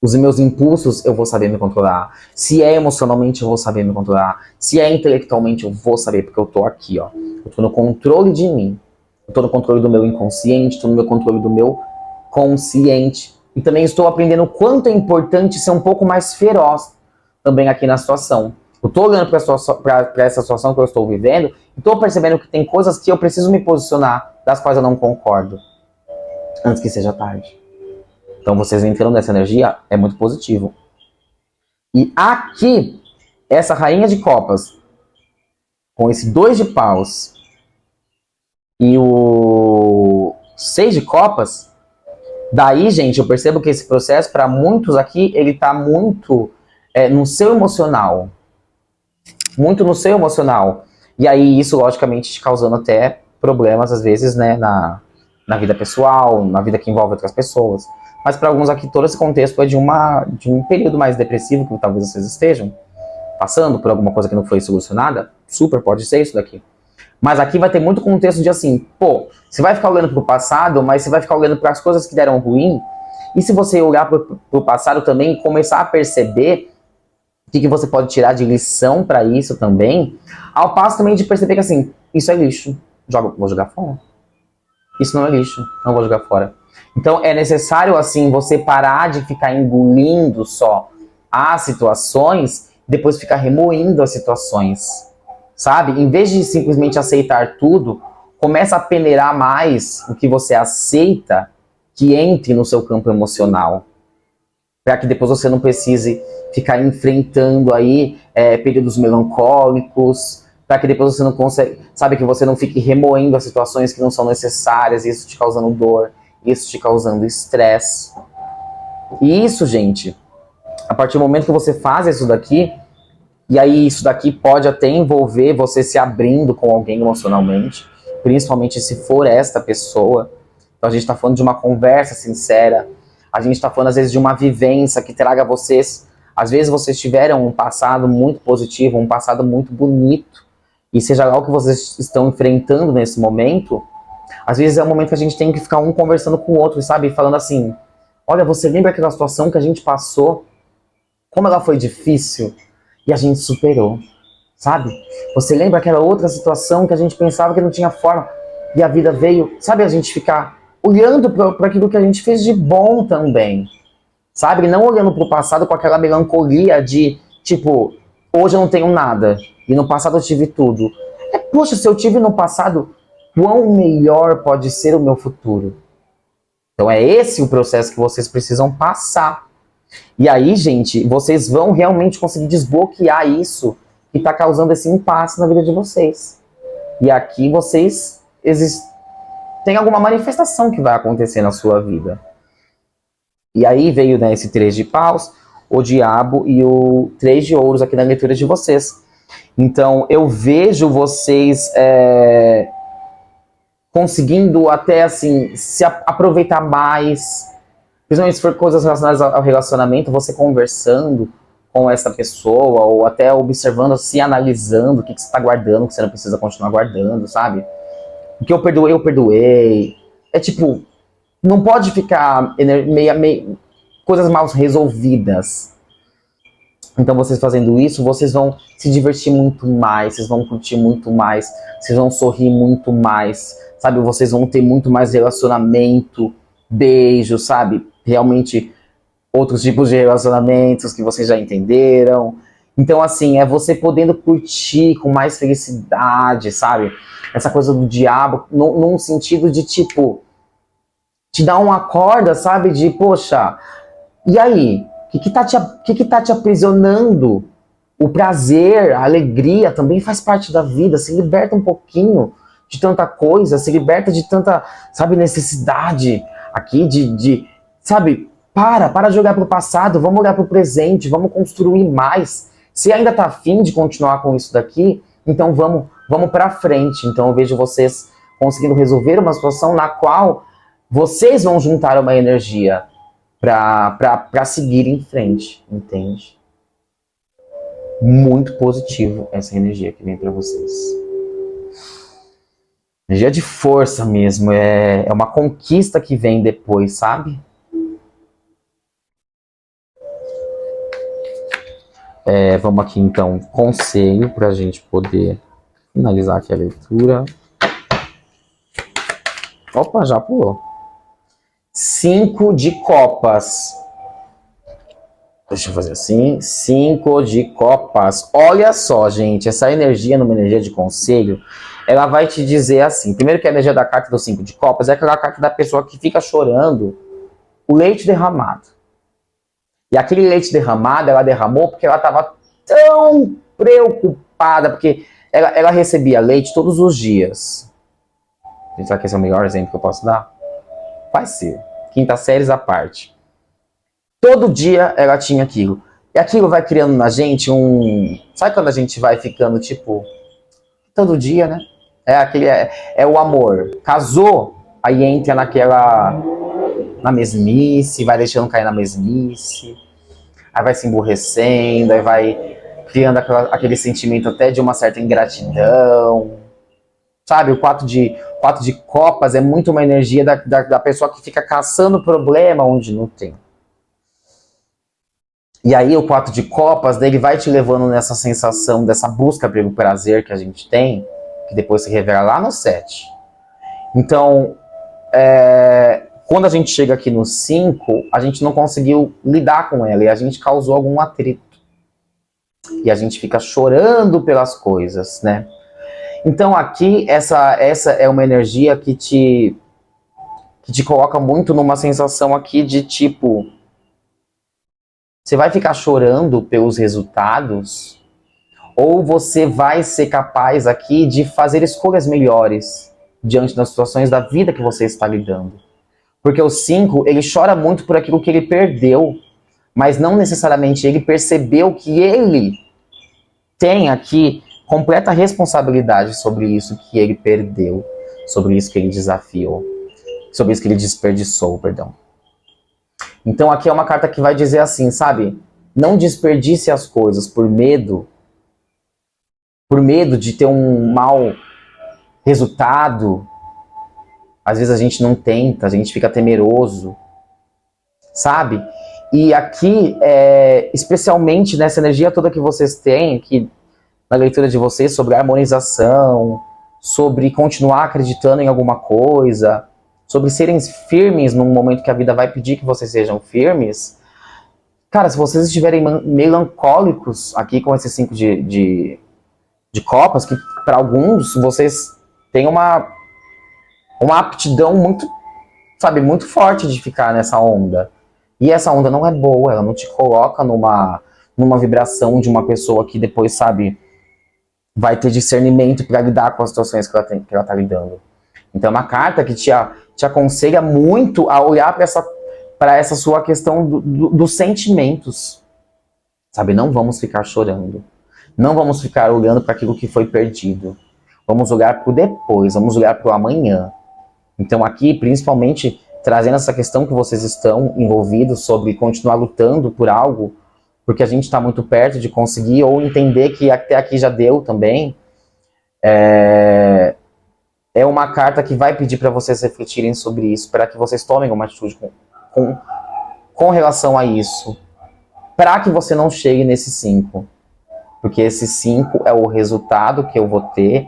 os meus impulsos eu vou saber me controlar. Se é emocionalmente, eu vou saber me controlar. Se é intelectualmente, eu vou saber, porque eu tô aqui, ó. Eu tô no controle de mim. Eu tô no controle do meu inconsciente, tô no meu controle do meu consciente. E também estou aprendendo o quanto é importante ser um pouco mais feroz também aqui na situação. Eu tô olhando para essa situação que eu estou vivendo e tô percebendo que tem coisas que eu preciso me posicionar, das quais eu não concordo, antes que seja tarde. Então vocês entrando nessa energia é muito positivo. E aqui, essa rainha de copas, com esse 2 de paus e o 6 de copas, daí, gente, eu percebo que esse processo, para muitos aqui, ele tá muito no seu emocional. Muito no seu emocional. E aí, isso, logicamente, te causando até problemas, às vezes, né, na vida pessoal, na vida que envolve outras pessoas. Mas para alguns aqui, todo esse contexto é de um período mais depressivo que talvez vocês estejam passando por alguma coisa que não foi solucionada. Super pode ser isso daqui. Mas aqui vai ter muito contexto de assim, pô, você vai ficar olhando pro passado, mas você vai ficar olhando para as coisas que deram ruim. E se você olhar pro passado também e começar a perceber o que você pode tirar de lição para isso também, ao passo também de perceber que assim, isso é lixo, vou jogar fora. Isso não é lixo, não vou jogar fora. Então é necessário assim você parar de ficar engolindo só as situações, depois ficar remoendo as situações. Sabe? Em vez de simplesmente aceitar tudo, começa a peneirar mais o que você aceita que entre no seu campo emocional. Para que depois você não precise ficar enfrentando aí períodos melancólicos, para que depois você não consegue, sabe, que você não fique remoendo as situações que não são necessárias, isso te causando dor, isso te causando estresse. E isso, gente, a partir do momento que você faz isso daqui, e aí isso daqui pode até envolver você se abrindo com alguém emocionalmente, principalmente se for esta pessoa. Então a gente está falando de uma conversa sincera, a gente está falando às vezes de uma vivência que traga vocês Às vezes vocês tiveram um passado muito positivo, um passado muito bonito, e seja lá o que vocês estão enfrentando nesse momento, às vezes é um momento que a gente tem que ficar um conversando com o outro, sabe? Falando assim, olha, você lembra aquela situação que a gente passou? Como ela foi difícil? E a gente superou, sabe? Você lembra aquela outra situação que a gente pensava que não tinha forma, e a vida veio, sabe? A gente ficar olhando para aquilo que a gente fez de bom também, sabe? Não olhando para o passado com aquela melancolia de, tipo, hoje eu não tenho nada, e no passado eu tive tudo. Poxa, se eu tive no passado, quão melhor pode ser o meu futuro? Então é esse o processo que vocês precisam passar. E aí, gente, vocês vão realmente conseguir desbloquear isso que está causando esse impasse na vida de vocês. E aqui vocês tem alguma manifestação que vai acontecer na sua vida. E aí veio, né, esse 3 de paus, o diabo e o 3 de ouros aqui na leitura de vocês. Então eu vejo vocês conseguindo até assim se aproveitar mais, principalmente se for coisas relacionadas ao relacionamento, você conversando com essa pessoa, ou até observando, se analisando o que você está guardando, o que você não precisa continuar guardando, sabe? O que eu perdoei. É tipo, não pode ficar meio coisas mal resolvidas. Então vocês fazendo isso, vocês vão se divertir muito mais, vocês vão curtir muito mais, vocês vão sorrir muito mais, sabe? Vocês vão ter muito mais relacionamento, beijo, sabe? Realmente outros tipos de relacionamentos que vocês já entenderam. Então, assim, é você podendo curtir com mais felicidade, sabe? Essa coisa do diabo, num sentido de, tipo, te dar uma corda, sabe? De, poxa, e aí? O que tá te aprisionando? O prazer, a alegria também faz parte da vida. Se liberta um pouquinho de tanta coisa, se liberta de tanta, sabe, necessidade aqui sabe, para de olhar pro passado, vamos olhar pro presente, vamos construir mais. Se ainda tá afim de continuar com isso daqui, então vamos pra frente. Então eu vejo vocês conseguindo resolver uma situação na qual vocês vão juntar uma energia para seguir em frente, entende? Muito positivo essa energia que vem para vocês. Energia de força mesmo, é uma conquista que vem depois, sabe? Vamos aqui então, conselho para a gente poder finalizar aqui a leitura. Opa, já pulou. 5 de copas. Deixa eu fazer assim. 5 de copas. Olha só, gente, essa energia, numa energia de conselho, ela vai te dizer assim. Primeiro que a energia da carta do 5 de copas é aquela carta da pessoa que fica chorando o leite derramado. E aquele leite derramado, ela derramou porque ela estava tão preocupada, porque ela recebia leite todos os dias. Será que esse é o melhor exemplo que eu posso dar? Vai ser. Quinta séries à parte. Todo dia ela tinha aquilo. E aquilo vai criando na gente Sabe quando a gente vai ficando, tipo... Todo dia, né? É o amor. Casou, aí entra na mesmice, vai deixando cair na mesmice. Aí vai se emburrecendo, aí vai criando aquele sentimento até de uma certa ingratidão. Sabe, o 4 de copas é muito uma energia da pessoa que fica caçando problema onde não tem. E aí o 4 de copas, ele vai te levando nessa sensação, dessa busca pelo prazer que a gente tem, que depois se revela lá no 7. Então, quando a gente chega aqui no 5, a gente não conseguiu lidar com ela e a gente causou algum atrito. E a gente fica chorando pelas coisas, né? Então aqui, essa é uma energia que te coloca muito numa sensação aqui de tipo... Você vai ficar chorando pelos resultados? Ou você vai ser capaz aqui de fazer escolhas melhores diante das situações da vida que você está lidando? Porque o 5, ele chora muito por aquilo que ele perdeu, mas não necessariamente ele percebeu que ele tem aqui completa responsabilidade sobre isso que ele perdeu, sobre isso que ele desafiou, sobre isso que ele desperdiçou, perdão. Então aqui é uma carta que vai dizer assim, sabe? não desperdice as coisas por medo de ter um mau resultado. Às vezes a gente não tenta, a gente fica temeroso, sabe? E aqui, especialmente nessa energia toda que vocês têm, que na leitura de vocês, sobre harmonização, sobre continuar acreditando em alguma coisa, sobre serem firmes num momento que a vida vai pedir que vocês sejam firmes. Cara, se vocês estiverem melancólicos aqui com esse 5 de copas, que para alguns vocês têm uma aptidão muito, sabe, muito forte de ficar nessa onda. E essa onda não é boa, ela não te coloca numa vibração de uma pessoa que depois, sabe, vai ter discernimento para lidar com as situações que ela tá lidando. Então é uma carta que te aconselha muito a olhar para essa sua questão dos sentimentos. Sabe, não vamos ficar chorando. Não vamos ficar olhando para aquilo que foi perdido. Vamos olhar para o depois, vamos olhar para o amanhã. Então aqui, principalmente, trazendo essa questão que vocês estão envolvidos sobre continuar lutando por algo, porque a gente está muito perto de conseguir, ou entender que até aqui já deu também, é uma carta que vai pedir para vocês refletirem sobre isso, para que vocês tomem uma atitude com relação a isso, para que você não chegue nesse 5. Porque esse 5 é o resultado que eu vou ter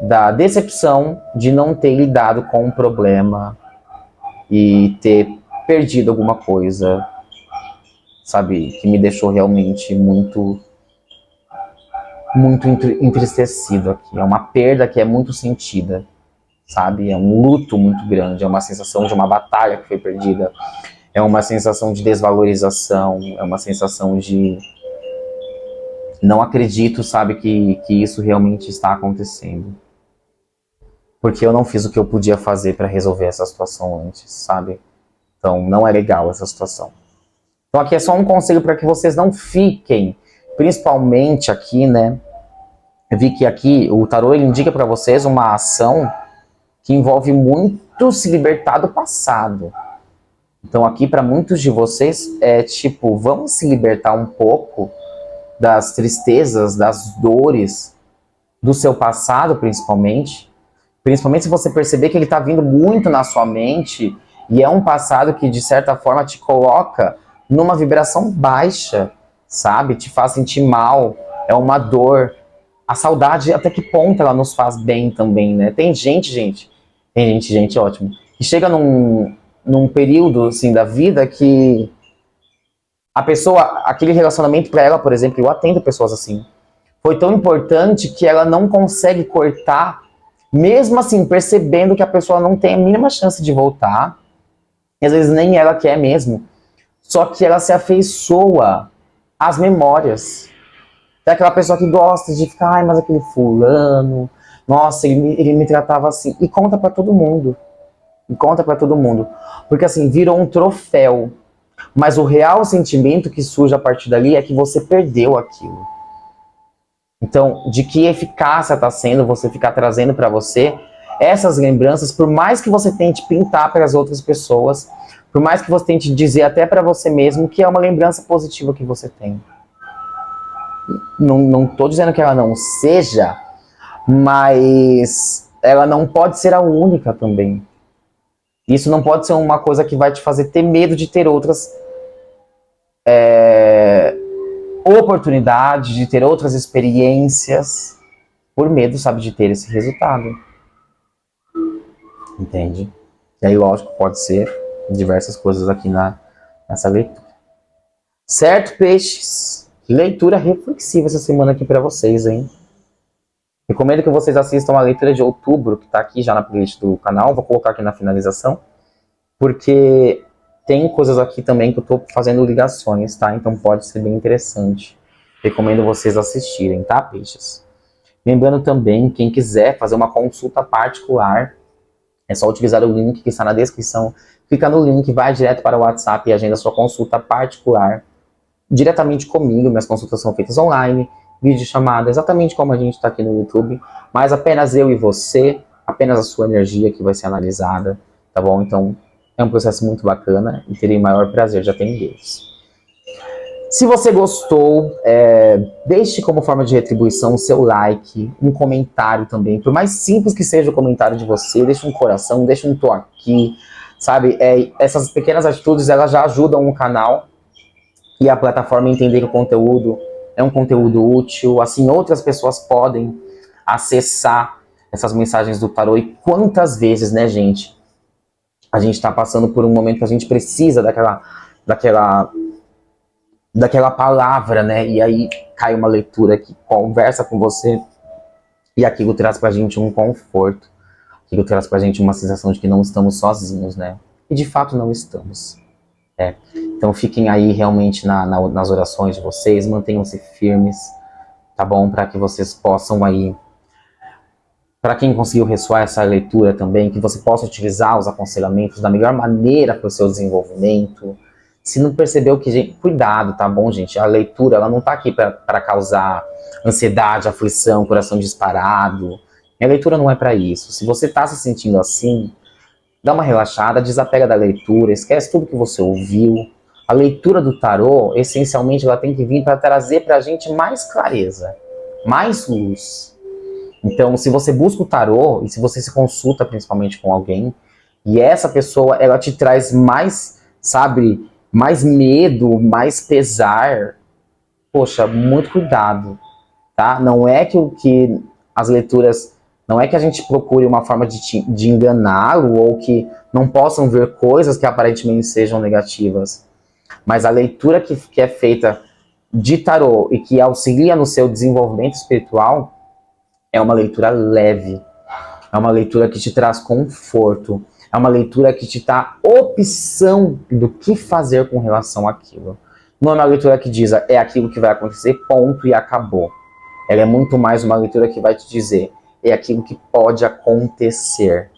da decepção de não ter lidado com um problema e ter perdido alguma coisa, sabe, que me deixou realmente muito entristecido aqui. É uma perda que é muito sentida, sabe? É um luto muito grande, é uma sensação de uma batalha que foi perdida, é uma sensação de desvalorização, é uma sensação de não acredito, sabe, que isso realmente está acontecendo. Porque eu não fiz o que eu podia fazer para resolver essa situação antes, sabe? Então não é legal essa situação. Então aqui é só um conselho para que vocês não fiquem, principalmente aqui, né? Eu vi que aqui o tarô ele indica para vocês uma ação que envolve muito se libertar do passado. Então aqui para muitos de vocês é tipo, vamos se libertar um pouco das tristezas, das dores do seu passado, principalmente se você perceber que ele está vindo muito na sua mente e é um passado que de certa forma te coloca numa vibração baixa, sabe? Te faz sentir mal, é uma dor. A saudade, até que ponto ela nos faz bem também, né? Tem gente, ótimo, que chega num período, assim, da vida que a pessoa, aquele relacionamento para ela, por exemplo, eu atendo pessoas assim, foi tão importante que ela não consegue cortar, mesmo assim, percebendo que a pessoa não tem a mínima chance de voltar, e às vezes nem ela quer mesmo, só que ela se afeiçoa às memórias. É aquela pessoa que gosta de ficar, ai, mas aquele fulano, nossa, ele me tratava assim, e conta pra todo mundo. Porque assim, virou um troféu. Mas o real sentimento que surge a partir dali é que você perdeu aquilo. Então, de que eficácia está sendo você ficar trazendo para você essas lembranças, por mais que você tente pintar para as outras pessoas, por mais que você tente dizer até para você mesmo que é uma lembrança positiva que você tem. Não estou dizendo que ela não seja, mas ela não pode ser a única também. Isso não pode ser uma coisa que vai te fazer ter medo de ter outras oportunidades, de ter outras experiências, por medo, sabe, de ter esse resultado. Entende? E aí, lógico, pode ser diversas coisas aqui nessa leitura. Certo, peixes? Leitura reflexiva essa semana aqui para vocês, hein? Recomendo que vocês assistam a leitura de outubro, que está aqui já na playlist do canal. Vou colocar aqui na finalização, porque tem coisas aqui também que eu estou fazendo ligações, tá? Então pode ser bem interessante. Recomendo vocês assistirem, tá, peixes? Lembrando também, quem quiser fazer uma consulta particular, é só utilizar o link que está na descrição. Clica no link, vai direto para o WhatsApp e agenda sua consulta particular diretamente comigo. Minhas consultas são feitas online, videochamada, exatamente como a gente está aqui no YouTube, mas apenas eu e você, apenas a sua energia que vai ser analisada, tá bom? Então, é um processo muito bacana e terei o maior prazer de atendê-los. Se você gostou, deixe como forma de retribuição o seu like, um comentário também. Por mais simples que seja o comentário de você, deixe um coração, deixe um tô aqui, sabe? Essas pequenas atitudes, elas já ajudam o canal e a plataforma a entender que o conteúdo é um conteúdo útil. Assim, outras pessoas podem acessar essas mensagens do tarô. E quantas vezes, né, gente? A gente tá passando por um momento que a gente precisa daquela palavra, né? E aí cai uma leitura que conversa com você e aquilo traz pra gente um conforto. Aquilo traz pra gente uma sensação de que não estamos sozinhos, né? E de fato não estamos. Então fiquem aí realmente nas orações de vocês, mantenham-se firmes, tá bom? Para que vocês possam aí, para quem conseguiu ressoar essa leitura também, que você possa utilizar os aconselhamentos da melhor maneira para o seu desenvolvimento. Se não percebeu que, gente, cuidado, tá bom, gente? A leitura, ela não tá aqui para causar ansiedade, aflição, coração disparado. A leitura não é para isso. Se você tá se sentindo assim, dá uma relaxada, desapega da leitura, esquece tudo que você ouviu. A leitura do tarô, essencialmente, ela tem que vir para trazer para a gente mais clareza, mais luz. Então, se você busca o tarô, e se você se consulta principalmente com alguém, e essa pessoa, ela te traz mais, sabe, mais medo, mais pesar, poxa, muito cuidado, tá? Não é que as leituras, não é que a gente procure uma forma de enganá-lo, ou que não possam ver coisas que aparentemente sejam negativas, mas a leitura que é feita de tarô e que auxilia no seu desenvolvimento espiritual é uma leitura leve, é uma leitura que te traz conforto, é uma leitura que te dá opção do que fazer com relação àquilo. Não é uma leitura que diz, é aquilo que vai acontecer, ponto e acabou. Ela é muito mais uma leitura que vai te dizer, é aquilo que pode acontecer.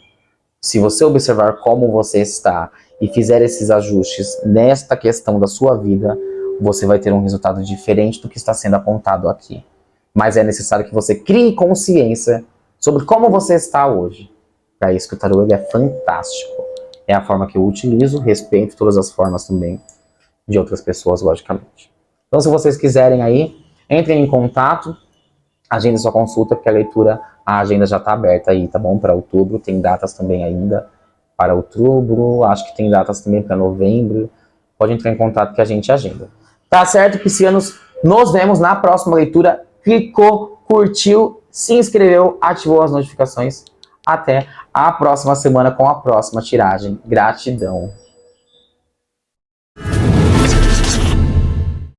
Se você observar como você está e fizer esses ajustes nesta questão da sua vida, você vai ter um resultado diferente do que está sendo apontado aqui. Mas é necessário que você crie consciência sobre como você está hoje. Para isso que o tarô é fantástico. É a forma que eu utilizo, respeito todas as formas também de outras pessoas, logicamente. Então, se vocês quiserem aí, entrem em contato, agendem sua consulta, porque a agenda já está aberta aí, tá bom? Para outubro, tem datas também ainda para outubro, acho que tem datas também para novembro. Pode entrar em contato que a gente agenda. Tá certo, piscianos? Nos vemos na próxima leitura. Clicou, curtiu, se inscreveu, ativou as notificações. Até a próxima semana com a próxima tiragem. Gratidão.